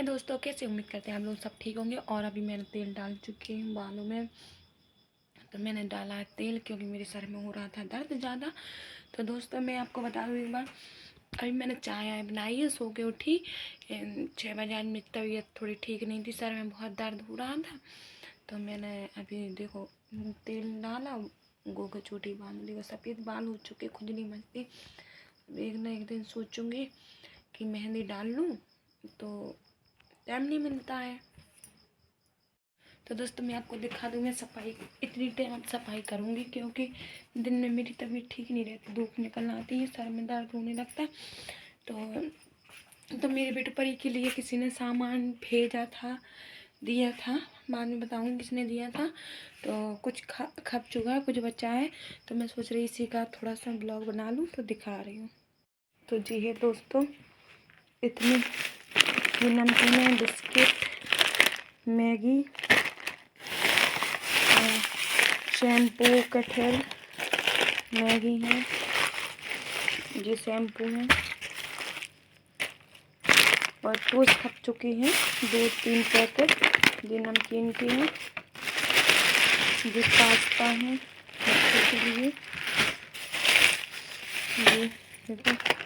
हाय दोस्तों, कैसे उम्मीद करते हैं आप लोग सब ठीक होंगे। और अभी मैंने तेल डाल चुकी हूँ बालों में। तो मैंने डाला है तेल क्योंकि मेरे सर में हो रहा था दर्द ज़्यादा। तो दोस्तों मैं आपको बता दूँ एक बार, अभी मैंने चाय बनाई है, सो के उठी 6 बजे। आज मेरी तबीयत थोड़ी ठीक नहीं थी, सर में बहुत दर्द हो रहा था। तो मैंने अभी देखो तेल डाला, गोगा चोटी बांध ली, सफ़ेद बाल हो चुके, खुद नहीं मचती। एक ना एक दिन सोचूंगी कि मेहंदी डाल लूँ, तो टाइम नहीं मिलता है। तो दोस्तों मैं आपको दिखा दूँ, मैं सफाई इतनी टाइम सफाई करूँगी क्योंकि दिन में मेरी तबीयत ठीक नहीं रहती, धूप निकल आती है, सर में दर्द होने लगता है। तो मेरे बेटे परी के लिए किसी ने सामान भेजा था, दिया था, बाद में बताऊँगी किसने दिया था। तो कुछ खप चुका है, कुछ बचा है। तो मैं सोच रही इसी का थोड़ा सा ब्लॉग बना लूँ, तो दिखा रही हूँ। तो जी है दोस्तों, इतनी ये नमकीन है, बिस्किट, मैगी, शैम्पू, कटहल, मैगी है, ये शैम्पू है, और टोस्ट खप चुकी हैं 2-3 पैकेट। ये नमकीन की है, ये पास्ता है बच्चों के लिए, ये देखो,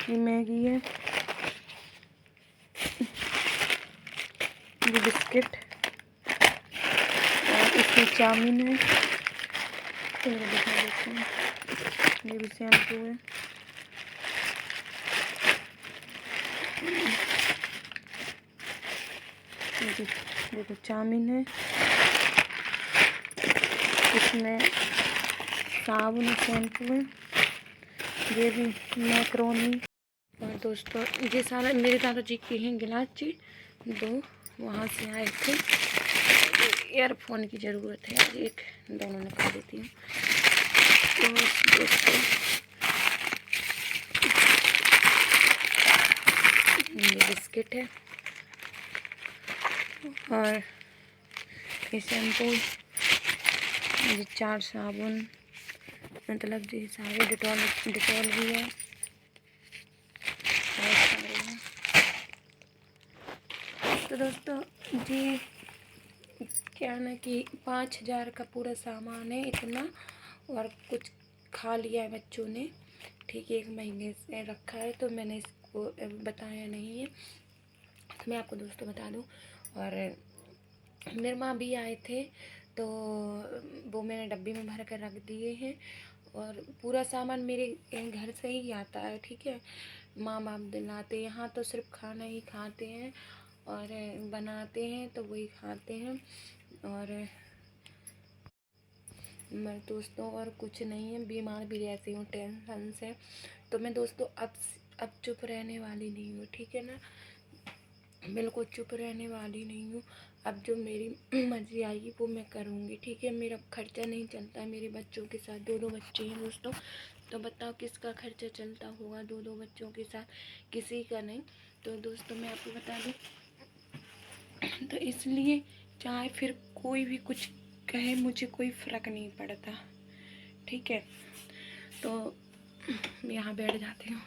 ये मैगी है, ये बिस्किट, और इसमें चाउमीन है। तो दिखा देती हूँ, ये भी शैम्पू है, देखो चाउमीन है, इसमें साबुन है, शैम्पू है, ये भी मैक्रोनी। और दोस्तों ये सारा मेरे दादा जी के हैं गिलास जी, 2 वहाँ से आए थे। ईयरफोन की ज़रूरत है आज, एक दोनों निकाल देती हूँ। तो दोस्तों ये बिस्किट है, और ये शैम्पू, ये 4 साबुन, मतलब ये सारे डिटॉल भी है, बहुत सारे हैं। तो दोस्तों जी क्या ना कि 5000 का पूरा सामान है इतना, और कुछ खा लिया है बच्चों ने, ठीक है, 1 महीने से रखा है, तो मैंने इसको बताया नहीं है। तो मैं आपको दोस्तों बता दूं, और मेरे माँ भी आए थे, तो वो मैंने डब्बी में भर कर रख दिए हैं। और पूरा सामान मेरे घर से ही आता है, ठीक है, माँ बाप दिलाते। यहाँ तो सिर्फ खाना ही खाते हैं और बनाते हैं, तो वही खाते हैं। और मैं दोस्तों और कुछ नहीं है, बीमार भी रहती हूँ टेंशन से। तो मैं दोस्तों अब चुप रहने वाली नहीं हूँ, ठीक है ना, बिल्कुल चुप रहने वाली नहीं हूँ। अब जो मेरी मर्जी आएगी वो मैं करूँगी, ठीक है। मेरा खर्चा नहीं चलता है मेरे बच्चों के साथ, 2 बच्चे हैं दोस्तों। तो बताओ किसका खर्चा चलता होगा 2 बच्चों के साथ, किसी का नहीं। तो दोस्तों मैं आपको बता दूँ, तो इसलिए चाहे फिर कोई भी कुछ कहे, मुझे कोई फ़र्क नहीं पड़ता, ठीक है। तो यहाँ बैठ जाती हूँ।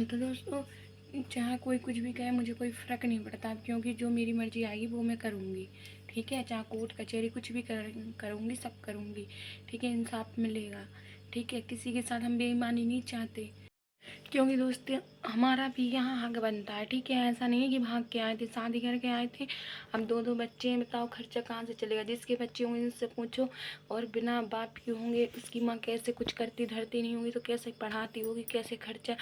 तो दोस्तों चाहे कोई कुछ भी कहे, मुझे कोई फ़र्क नहीं पड़ता, क्योंकि जो मेरी मर्ज़ी आएगी वो मैं करूँगी, ठीक है। चाहे कोर्ट कचहरी कुछ भी करूँगी, सब करूँगी, ठीक है। इंसाफ मिलेगा, ठीक है। किसी के साथ हम बेईमानी नहीं चाहते, क्योंकि दोस्त हमारा भी यहाँ हक बनता है, ठीक है। ऐसा नहीं है कि भाग के आए थे, शादी करके आए थे। अब 2 बच्चे हैं, बताओ खर्चा कहाँ से चलेगा। जिसके बच्चे होंगे उनसे पूछो, और बिना बाप के होंगे उसकी माँ कैसे कुछ करती धरती नहीं होगी, तो कैसे पढ़ाती होगी, कैसे खर्चा,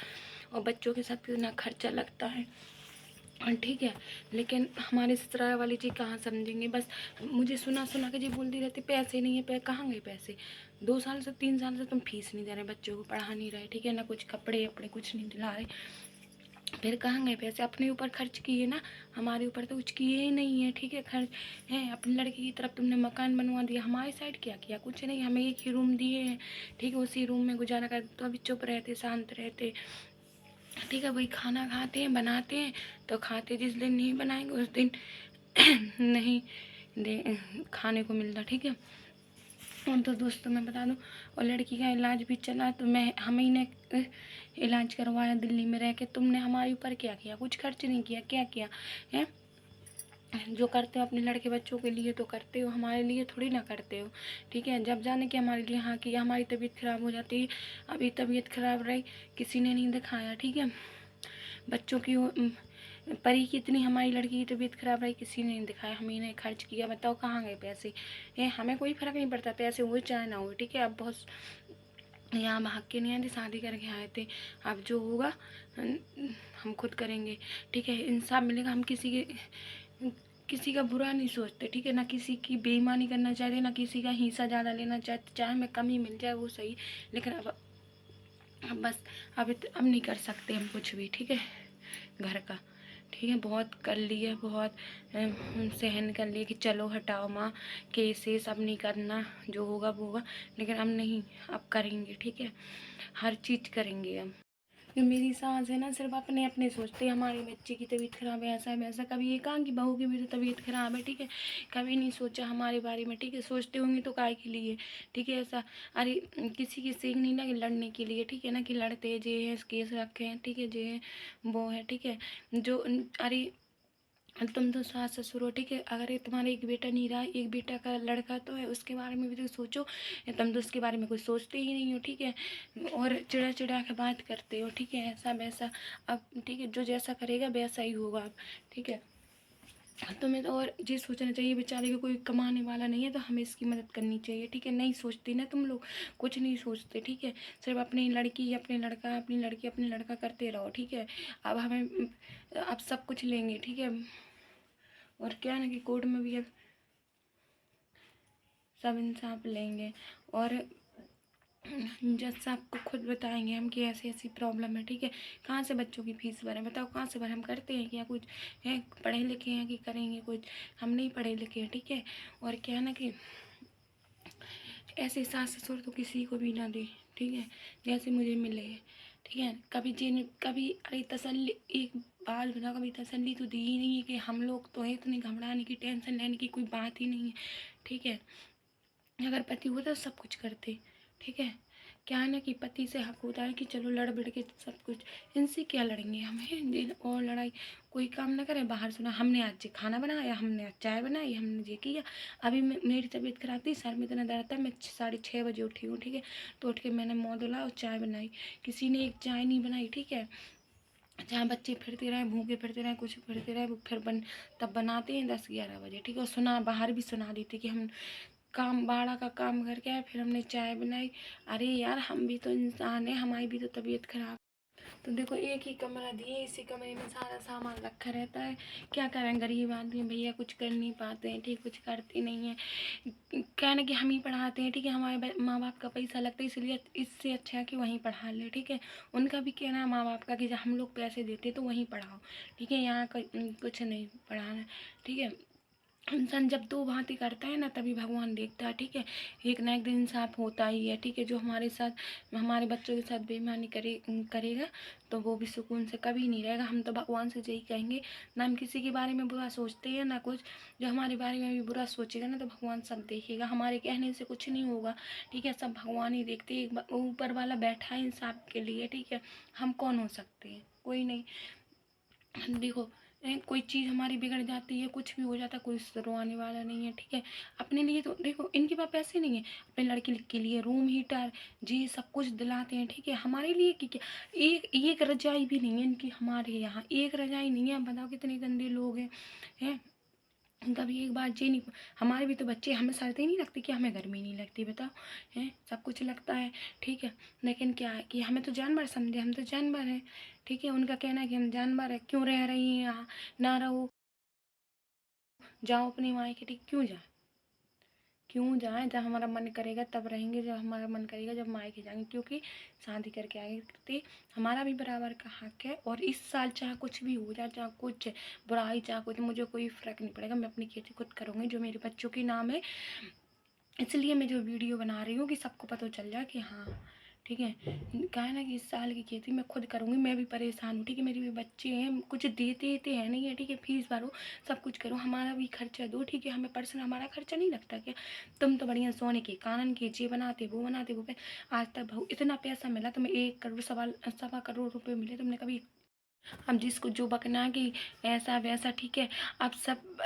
और बच्चों के साथ कितना खर्चा लगता है, ठीक है। लेकिन हमारे ससुराल वाली जी कहाँ समझेंगे। बस मुझे सुना के जी बोलती रहती, पैसे नहीं है, कहाँ गए पैसे। 2 साल से 3 साल से तुम फीस नहीं दे रहे, बच्चों को पढ़ा नहीं रहे, ठीक है ना, कुछ कपड़े कुछ नहीं दिला रहे, फिर कहाँ गए पैसे। अपने ऊपर खर्च किए ना, हमारे ऊपर तो कुछ किए ही नहीं है, ठीक है। खर्च है अपनी लड़की की तरफ, तुमने मकान बनवा दिया, हमारी साइड क्या किया, कुछ नहीं। हमें एक ही रूम दिए हैं, ठीक है, उसी रूम में गुजारा कर। तो अभी चुप रहते, शांत रहते, ठीक है। वही खाना खाते हैं, बनाते हैं तो खाते, जिस दिन नहीं बनाएंगे उस दिन नहीं खाने को मिलता, ठीक है। और तो दोस्तों मैं बता दूं, और लड़की का इलाज भी चला तो मैं हम ही ने इलाज करवाया दिल्ली में रह के। तुमने हमारे ऊपर क्या किया? कुछ खर्च नहीं किया। क्या किया है? जो करते हो अपने लड़के बच्चों के लिए तो करते हो, हमारे लिए थोड़ी ना करते हो। ठीक है, जब जाने कि हमारे लिए हाँ किया, हमारी तबीयत खराब हो जाती है। अभी तबीयत खराब रही, किसी ने नहीं दिखाया। ठीक है, बच्चों की परी की इतनी, हमारी लड़की की तबीयत खराब रही, किसी ने नहीं दिखाया, हम ही ने खर्च किया। बताओ कहाँ गए पैसे? हमें कोई फर्क नहीं पड़ता, पैसे हुए चाहे ना हुए। ठीक है, अब बहुत यहाँ भाग के नहीं आए थे, शादी करके आए थे। अब जो होगा हम खुद करेंगे। ठीक है, इंसाफ मिलेगा। हम किसी का बुरा नहीं सोचते। ठीक है, ना किसी की बेईमानी करना चाहते, ना किसी का हिस्सा ज़्यादा लेना चाहते। चाहे हमें कम ही मिल जाए वो सही, लेकिन अब बस अब नहीं कर सकते हम कुछ भी। ठीक है, घर का ठीक है, बहुत कर लिए, बहुत सहन कर लिए कि चलो हटाओ माँ, कैसे सब नहीं करना, जो होगा वो होगा। लेकिन अब नहीं, अब करेंगे। ठीक है, हर चीज़ करेंगे अब। जो मेरी सास है ना, सिर्फ अपने अपने सोचते हैं, हमारे बच्चे की तबीयत खराब है, ऐसा है वैसा। कभी ये कहा कि बहू की भी तो तबीयत खराब है। ठीक है, कभी नहीं सोचा हमारे बारे में। ठीक है, सोचते होंगे तो काय के लिए? ठीक है, ऐसा अरे किसी की सीख नहीं ना कि लड़ने के लिए। ठीक है ना, कि लड़ते जे है, केस रखे हैं। ठीक है, जे है वो है। ठीक है, जो अरे तुम तो सास ससुर हो। ठीक है, अगर ये तुम्हारा एक बेटा नहीं रहा, एक बेटा का लड़का तो है, उसके बारे में भी तो सोचो। तुम तो उसके बारे में कुछ सोचते ही नहीं हो। ठीक है, और चिड़ा चिड़ा के बात करते हो। ठीक है, ऐसा वैसा। अब ठीक है, जो जैसा करेगा वैसा ही होगा अब। ठीक है, तुम्हें तो और ये सोचना चाहिए, बेचारे को कोई कमाने वाला नहीं है तो हमें इसकी मदद करनी चाहिए। ठीक है, नहीं सोचती ना तुम लोग, कुछ नहीं सोचते। ठीक है, सिर्फ अपनी लड़की, अपने लड़का, अपनी लड़की, अपने लड़का करते रहो। ठीक है, अब हमें अब सब कुछ लेंगे। ठीक है, और क्या है ना कि कोर्ट में भी अब सब इंसाफ लेंगे, और जज साहब को खुद बताएंगे हम कि ऐसी ऐसी प्रॉब्लम है। ठीक है, कहाँ से बच्चों की फीस भरें? बताओ कहाँ से भरें? हम करते हैं क्या कुछ? है पढ़े लिखे हैं कि करेंगे कुछ? हम नहीं पढ़े लिखे हैं। ठीक है, और क्या है ना कि ऐसे सास ससुर तो किसी को भी ना दे। ठीक है, जैसे मुझे मिले हैं। ठीक है, कभी अरे तसल्ली, एक बात बताओ, कभी तसल्ली तो दी ही नहीं है कि हम लोग तो हैं, इतनी घबराने की, टेंशन लेने की कोई बात ही नहीं है। ठीक है, अगर पति होता तो सब कुछ करते। ठीक है, क्या है ना कि पति से हक होता है कि चलो लड़ बिड़ के सब कुछ। इनसे क्या लड़ेंगे हमें? और लड़ाई कोई काम ना करे, बाहर सुना हमने आज ये खाना बनाया, हमने आज चाय बनाई, हमने ये किया। अभी मेरी तबीयत खराब थी, सर में इतना दर्द था, मैं 6:30 बजे उठी हूँ। ठीक है, तो उठ के मैंने मुँह धुला और चाय बनाई। किसी ने एक चाय नहीं बनाई। ठीक है, जहाँ बच्चे फिरते रहे, भूखे फिरते रहे, कुछ फिरते रहे, वो फिर तब बनाते हैं 10-11 बजे। ठीक है, और सुना बाहर भी सुना दी थी कि हम काम बाड़ा का काम करके आए, फिर हमने चाय बनाई। अरे यार, हम भी तो इंसान हैं, हमारी भी तो तबीयत खराब। तो देखो, एक ही कमरा दिए, इसी कमरे में सारा सामान रखा रहता है। क्या करें, गरीब आदमी भैया, कुछ कर नहीं पाते हैं। ठीक, कुछ करते नहीं हैं। कहना कि हम ही पढ़ाते हैं। ठीक है, हमारे माँ बाप का पैसा लगता है, इसलिए इससे अच्छा है कि वहीं पढ़ा ले। ठीक है, उनका भी कहना है माँ बाप का कि जब हम लोग पैसे देते तो वहीं पढ़ाओ। ठीक है, यहाँ कुछ नहीं पढ़ाना। ठीक है, इंसान जब दो भांति करता है ना, तभी भगवान देखता है। ठीक है, एक ना एक दिन इंसाफ होता ही है। ठीक है, जो हमारे साथ, हमारे बच्चों के साथ बेईमानी करेगा तो वो भी सुकून से कभी नहीं रहेगा। हम तो भगवान से यही कहेंगे, ना हम किसी के बारे में बुरा सोचते हैं ना कुछ। जो हमारे बारे में भी बुरा सोचेगा ना, तो भगवान सब देखेगा, हमारे कहने से कुछ नहीं होगा। ठीक है, सब भगवान ही देखते हैं, ऊपर वाला बैठा है इंसाफ के लिए। ठीक है, हम कौन हो सकते हैं? कोई नहीं। देखो, कोई चीज़ हमारी बिगड़ जाती है, कुछ भी हो जाता है, कोई सुधरवाने वाला नहीं है। ठीक है, अपने लिए तो देखो, इनके पास पैसे नहीं है, अपने लड़के के लिए रूम हीटर जी सब कुछ दिलाते हैं। ठीक है, हमारे लिए कि क्या, एक एक रजाई भी नहीं है इनकी, हमारे यहाँ एक रजाई नहीं है। बताओ कितने गंदे लोग हैं। कभी एक बार जी नहीं, हमारे भी तो बच्चे, हमें सर्दी नहीं लगती कि हमें गर्मी नहीं लगती? बताओ, हैं सब कुछ लगता है। ठीक है, लेकिन क्या है कि हमें तो जानवर समझे, हम तो जानवर हैं। ठीक है, उनका कहना है कि हम जानवर हैं, क्यों रह रही हैं यहाँ? ना रहो, जाओ अपनी मायके। ठीक, क्यों जाएं? जब हमारा मन करेगा तब रहेंगे, जब हमारा मन करेगा जब मायके जाएंगे, क्योंकि शादी करके आए। हमारा भी बराबर का हक है। और इस साल चाहे कुछ भी हो जाए, चाहे कुछ बुराई, चाहे कुछ, मुझे कोई फ़र्क नहीं पड़ेगा। मैं अपनी खेती खुद करूँगी, जो मेरे बच्चों के नाम है। इसलिए मैं जो वीडियो बना रही हूँ कि सबको पता चल जाए कि हाँ, ठीक है। कहा है ना कि इस साल की खेती मैं खुद करूँगी, मैं भी परेशान हूँ, ठीक है। मेरे भी बच्चे हैं, कुछ देते हैं नहीं है, ठीक है। फीस भरो, सब कुछ करो, हमारा भी खर्चा दो, ठीक है। हमें पर्सनल हमारा खर्चा नहीं लगता क्या? तुम तो बढ़िया सोने के कानन के ये बनाते वो आज तक बहू इतना पैसा मिला तुम्हें, 1 करोड़ सवा करोड़ रुपये मिले, तुमने कभी अब जिसको जो बकना कि ऐसा वैसा, ठीक है। अब सब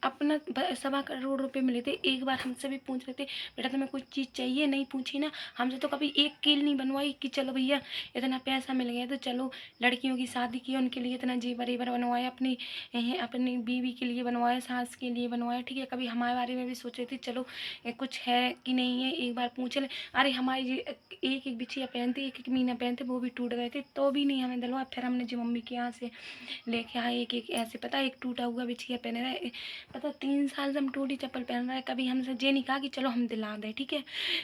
अपना 1.25 करोड़ रुपए मिले थे, एक बार हमसे भी पूछ रहे थे बेटा तुम्हें कुछ चीज़ चाहिए, नहीं पूछी ना हमसे तो कभी एक कील नहीं बनवाई कि चलो भैया इतना पैसा मिल गया तो चलो लड़कियों की शादी की, उनके लिए इतना जेवर एवर बनवाया, अपनी बीवी के लिए बनवाया, सास के लिए बनवाया, ठीक है। कभी हमारे बारे में भी सोचे थे चलो कुछ है कि नहीं है, एक बार पूछ ले। अरे हमारी एक एक बिछिया पहनते, एक एक मीना पहनते, वो भी टूट गए थे तो भी नहीं हमें दिलवा। फिर हमने जो मम्मी के यहाँ से लेके आए एक एक ऐसे, पता एक टूटा हुआ बिछिया पहने रहे, पता 3 साल से हम टूटी चप्पल पहन रहे हैं। कभी हमसे ये नहीं कहा कि चलो हम दिला दें, ठीक है।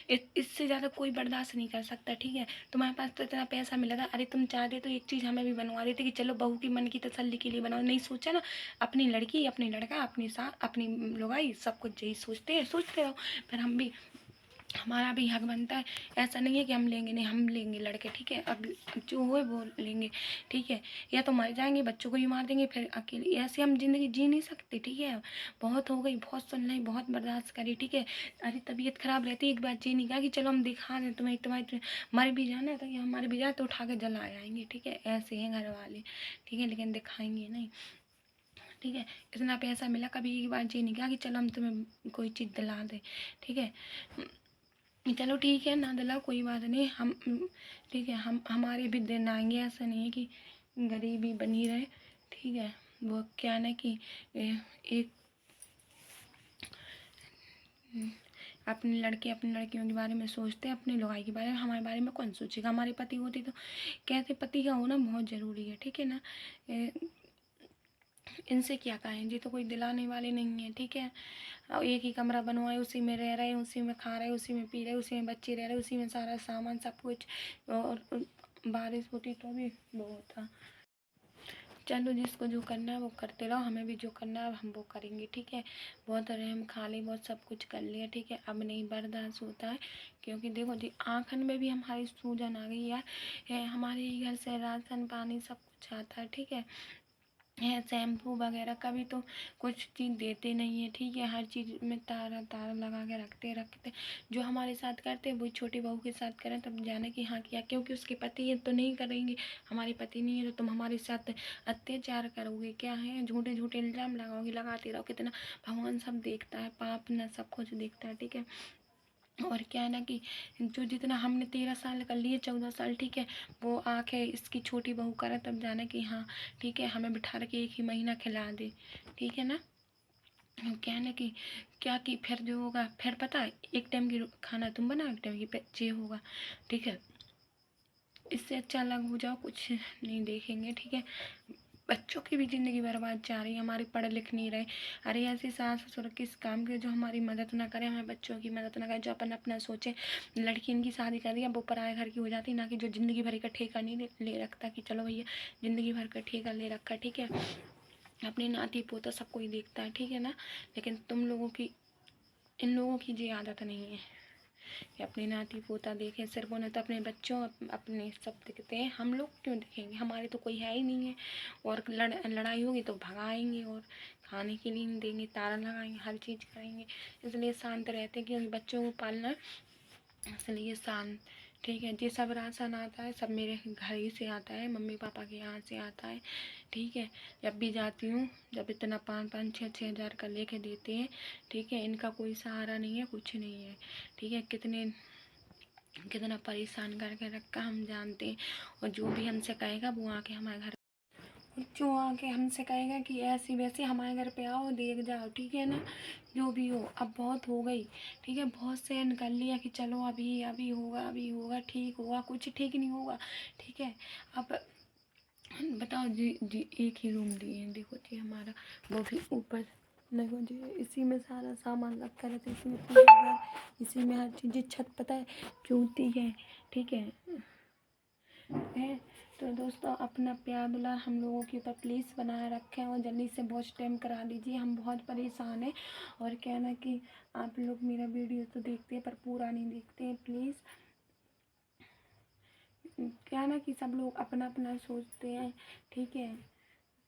इससे ज़्यादा कोई बर्दाश्त नहीं कर सकता, ठीक है। तुम्हारे पास तो इतना पैसा मिला था, अरे तुम चाहते तो एक चीज़ हमें भी बनवा देते कि चलो बहू की मन की तसल्ली के लिए बनाओ, नहीं सोचा ना। अपनी लड़की, अपनी लड़का, अपनी सास, अपनी लुगाई, सब कुछ यही सोचते रहो। फिर हम भी, हमारा भी हक बनता है। ऐसा नहीं है कि हम लेंगे नहीं, हम लेंगे लड़के, ठीक है। अब जो होए वो लेंगे, ठीक है। या तो मर जाएंगे, बच्चों को ही मार देंगे, फिर अकेले ऐसे हम ज़िंदगी जी नहीं सकते, ठीक है। बहुत हो गई, बहुत सुन ली, बहुत बर्दाश्त करी, ठीक है। अरे तबीयत खराब रहती है, एक बार ये नहीं कहा कि चलो हम दिखा दें तुम्हें, तुम्हारे मर भी जाना है तो ये मर भी जाए तो उठा के जला आएंगे, ठीक है। ऐसे हैं घर वाले, ठीक है, लेकिन दिखाएंगे नहीं, ठीक है। इतना पैसा मिला, कभी एक बार ये नहीं कहा कि चलो हम तुम्हें कोई चीज़ दिला दें, ठीक है। चलो ठीक है, ना दिलाओ कोई बात नहीं, हम ठीक है, हम हमारे भी दिन आएंगे, ऐसा नहीं है कि गरीबी बनी रहे, ठीक है। वो क्या ना कि एक अपने लड़के अपनी लड़कियों के बारे में सोचते हैं, अपनी लुगाई के बारे में, हमारे बारे में कौन सोचेगा। हमारे पति होते तो कहते पति का होना बहुत ज़रूरी है, ठीक है ना। इनसे क्या कहें, जी तो कोई दिलाने वाले नहीं है, ठीक है। और एक ही कमरा बनवाए, उसी में रह रहे, उसी में खा रहे, उसी में पी रहे, उसी में बच्चे रह रहे, उसी में सारा सामान सब कुछ। और बारिश होती तो भी वो होता। चलो जिसको जो करना है वो करते रहो, हमें भी जो करना है हम वो करेंगे, ठीक है। बहुत रहम खा ली, बहुत सब कुछ कर लिया, ठीक है। अब नहीं बर्दाश्त होता है, क्योंकि देखो जी आँखन में भी हमारी सूजन आ गई यार। हमारे घर से राशन पानी सब कुछ आता है, ठीक है। शैम्पू वगैरह कभी तो कुछ चीज़ देते नहीं है, ठीक है। हर चीज़ में तारा तारा लगा के रखते जो हमारे साथ करते हैं वही छोटी बहू के साथ करें तब जाने कि हाँ किया, क्योंकि उसके पति है तो नहीं करेंगे। हमारे पति नहीं है तो तुम हमारे साथ अत्याचार करोगे, क्या है, झूठे झूठे इल्ज़ाम लगाओगे, लगाते रहो। कितना भगवान सब देखता है, पाप न सब कुछ देखता है, ठीक है। और क्या है ना कि जो जितना हमने 13 साल कर लिए, 14 साल, ठीक है। वो आके इसकी छोटी बहू करे तब जाने कि हाँ ठीक है, हमें बिठा के 1 ही महीना खिला दे, ठीक है ना। क्या है ना कि क्या कि फिर जो होगा, फिर पता है एक टाइम की खाना तुम बनाओ, एक टाइम की ये होगा, ठीक है। इससे अच्छा अलग हो जाओ, कुछ नहीं देखेंगे, ठीक है। बच्चों की भी ज़िंदगी बर्बाद जा रही है, हमारे पढ़ लिख नहीं रहे। अरे ऐसे सास ससुर किस काम के जो हमारी मदद ना करें, हमारे बच्चों की मदद ना करें, जो अपन अपना सोचे। लड़की इनकी शादी कर दी, अब वो पराए घर की हो जाती, ना कि जो ज़िंदगी भर का ठेका नहीं ले रखता कि चलो भैया ज़िंदगी भर का ठेका ले रखा, ठीक है। अपने नाती पोता सब कोई देखता है, ठीक है ना। लेकिन तुम लोगों की, इन लोगों की ये आदत नहीं है कि अपने नाती पोता देखें। सिर्फ उन्हें तो अपने बच्चों अपने सब दिखते हैं, हम लोग क्यों देखेंगे, हमारे तो कोई है ही नहीं है। और लड़ाई होगी तो भगाएंगे, और खाने के लिए नहीं देंगे, ताला लगाएंगे, हर चीज़ करेंगे। इसलिए शांत रहते हैं, क्योंकि बच्चों को पालना, इसलिए शांत, ठीक है। ये सब राशन आता है सब मेरे घर ही से आता है, मम्मी पापा के यहाँ से आता है, ठीक है। जब भी जाती हूँ, जब इतना 5-5, 6-6 हज़ार का लेके देते हैं, ठीक है। इनका कोई सहारा नहीं है, कुछ नहीं है, ठीक है। कितना परेशान करके रखा हम जानते हैं। और जो भी हमसे कहेगा वो आके हमारे घर, जो आके हमसे कहेगा कि ऐसी वैसी हमारे घर पे आओ देख जाओ, ठीक है ना। जो भी हो, अब बहुत हो गई, ठीक है। बहुत सहन कर लिया कि चलो अभी अभी होगा, अभी होगा, ठीक होगा, कुछ ठीक नहीं होगा, ठीक है। अब बताओ जी, एक ही रूम दिए हैं, देखो जी हमारा, वो भी ऊपर, देखो जी इसी में सारा सामान रखा रहता है, इसी में पूजा घर, इसी में हर चीज़। छत पता है क्योंकि है, ठीक है। तो दोस्तों अपना प्यार दुलार हम लोगों के ऊपर प्लीज़ बनाए रखें, और जल्दी से वॉच टाइम करा दीजिए, हम बहुत परेशान हैं। और क्या ना कि आप लोग मेरा वीडियो तो देखते हैं पर पूरा नहीं देखते हैं, प्लीज़ क्या ना कि सब लोग अपना अपना सोचते हैं, ठीक है,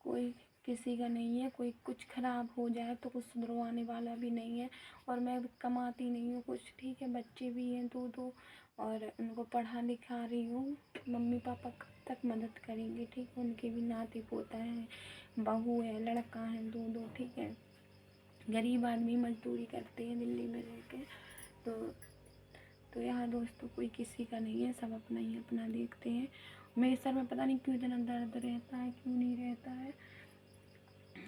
कोई किसी का नहीं है, कोई कुछ ख़राब हो जाए तो कुछ सुधरवाने वाला भी नहीं है। और मैं कमाती नहीं हूँ कुछ, ठीक है, बच्चे भी हैं दो दो और उनको पढ़ा लिखा रही हूँ। मम्मी पापा कब तक मदद करेंगे, ठीक है, उनके भी नाती पोता है, बहू है, लड़का है दो दो, ठीक है। गरीब आदमी मजदूरी करते हैं दिल्ली में रह के, तो यहाँ दोस्तों कोई किसी का नहीं है, सब अपना ही अपना देखते हैं। मेरे सर में पता नहीं क्यों इतना दर्द रहता है, क्यों नहीं रहता है।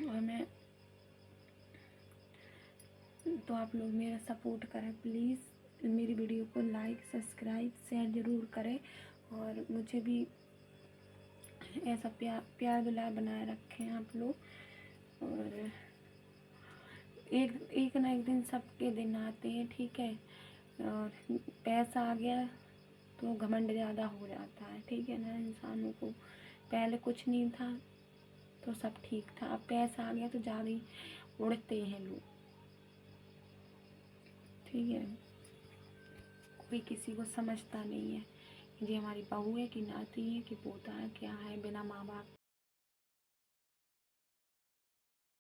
और मैं तो आप लोग मेरा सपोर्ट करें प्लीज़, मेरी वीडियो को लाइक सब्सक्राइब शेयर ज़रूर करें और मुझे भी ऐसा प्यार दुलार बनाए रखें आप लोग। और एक ना एक दिन सबके दिन आते हैं, ठीक है। और पैसा आ गया तो घमंड ज़्यादा हो जाता है, ठीक है ना। इंसानों को पहले कुछ नहीं था तो सब ठीक था, अब पैसा आ गया तो ज़्यादा ही उड़ते हैं लोग, ठीक है। कोई किसी को समझता नहीं है कि ये हमारी बहू है कि नाती है कि पोता है, क्या है,